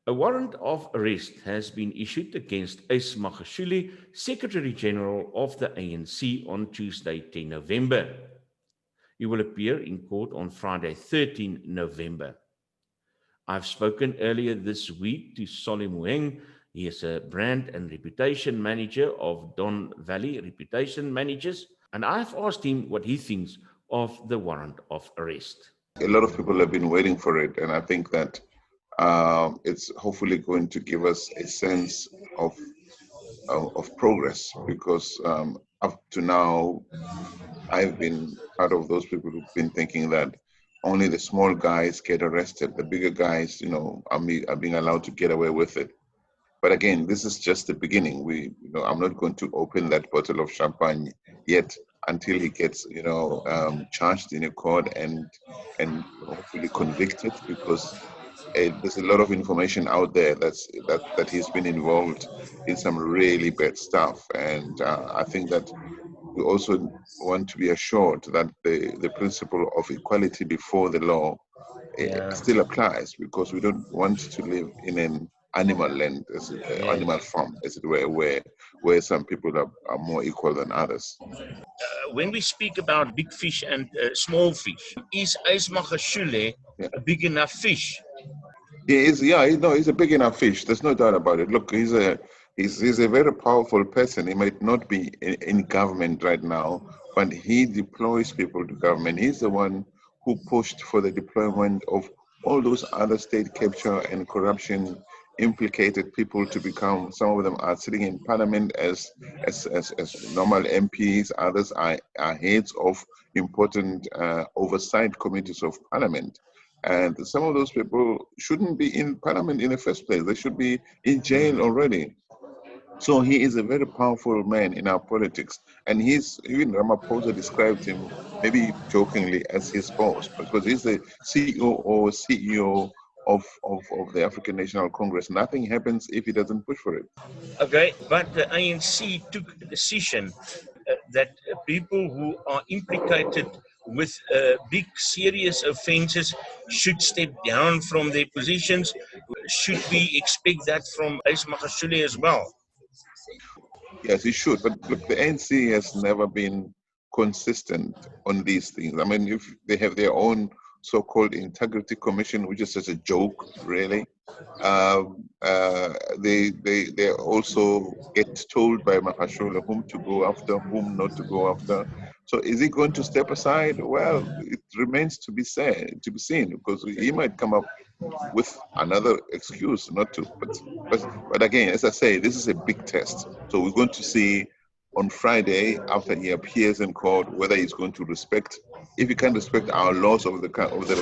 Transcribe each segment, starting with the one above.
A warrant of arrest has been issued against Ace Magashule, Secretary General of the ANC, on Tuesday, 10 November. He will appear in court on Friday, 13 November. I've spoken earlier this week to Solly Moeng. He is a brand and reputation manager of Don Valley Reputation Managers, and I've asked him what he thinks of the warrant of arrest. A lot of people have been waiting for it, and I think that it's hopefully going to give us a sense of progress, because up to now, I've been part of those people who've been thinking that only the small guys get arrested. The bigger guys, are being allowed to get away with it. But again, this is just the beginning. I'm not going to open that bottle of champagne yet until he gets, charged in a court and hopefully convicted, because there's a lot of information out there that he's been involved in some really bad stuff. And I think that we also want to be assured that the principle of equality before the law still applies, because we don't want to live in an animal land, animal farm, as it were, where some people are more equal than others. When we speak about big fish and small fish, is Ace Magashule a big enough fish? He is, he's a big enough fish. There's no doubt about it. Look, he's a very powerful person. He might not be in government right now, but he deploys people to government. He's the one who pushed for the deployment of all those other state capture and corruption implicated people to become. Some of them are sitting in parliament as normal MPs. Others are heads of important oversight committees of parliament. And some of those people shouldn't be in parliament in the first place. They should be in jail already. So he is a very powerful man in our politics. And even Ramaphosa described him, maybe jokingly, as his boss, because he's the CEO of the African National Congress. Nothing happens if he doesn't push for it. Okay, but the ANC took a decision that people who are implicated with big serious offences should step down from their positions. Should we expect that from Ace Magashule as well? Yes, he should. But look, the ANC has never been consistent on these things. I mean, if they have their own so-called integrity commission, which is such a joke, really. They also get told by Magashule whom to go after, whom not to go after. So is he going to step aside? Well, it remains to be seen, because he might come up with another excuse not to. But again, as I say, this is a big test. So we're going to see on Friday, after he appears in court, whether he's going to respect. If he can't respect our laws of the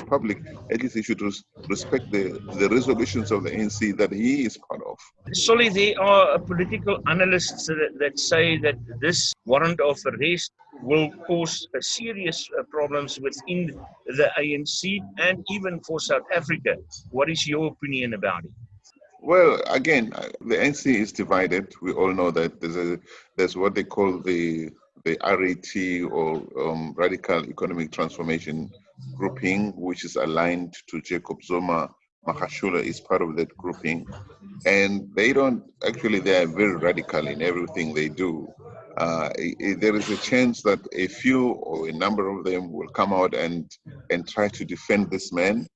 Republic, at least he should respect the resolutions of the ANC that he is part of. Solly, there are political analysts that say that this warrant of arrest will cause serious problems within the ANC and even for South Africa. What is your opinion about it? Well, again, the ANC is divided. We all know that there's what they call the RET, or Radical Economic Transformation grouping, which is aligned to Jacob Zuma. Magashule is part of that grouping, and they are very radical in everything they do. There is a chance that a few or a number of them will come out and try to defend this man.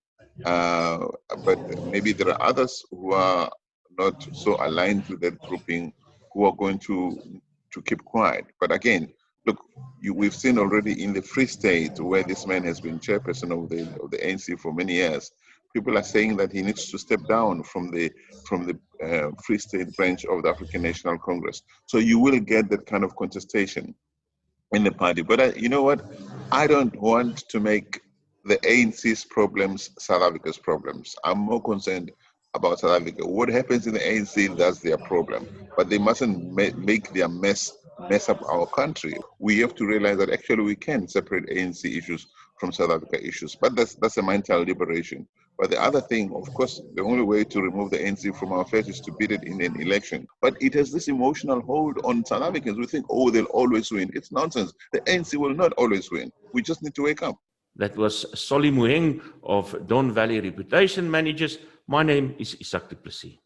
But maybe there are others who are not so aligned with that grouping, who are going to keep quiet. But again, look, we've seen already in the Free State, where this man has been chairperson of the ANC for many years, people are saying that he needs to step down from the Free State branch of the African National Congress. So you will get that kind of contestation in the party. But you know what? I don't want to make the ANC's problems South Africa's problems. I'm more concerned about South Africa. What happens in the ANC, that's their problem. But they mustn't make their mess up our country. We have to realize that actually we can separate ANC issues from South Africa issues. But that's a mental liberation. But the other thing, of course, the only way to remove the ANC from our face is to beat it in an election. But it has this emotional hold on South Africans. We think, they'll always win. It's nonsense. The ANC will not always win. We just need to wake up. That was Solly Moeng of Don Valley Reputation Managers, My name is Isak du Plessis.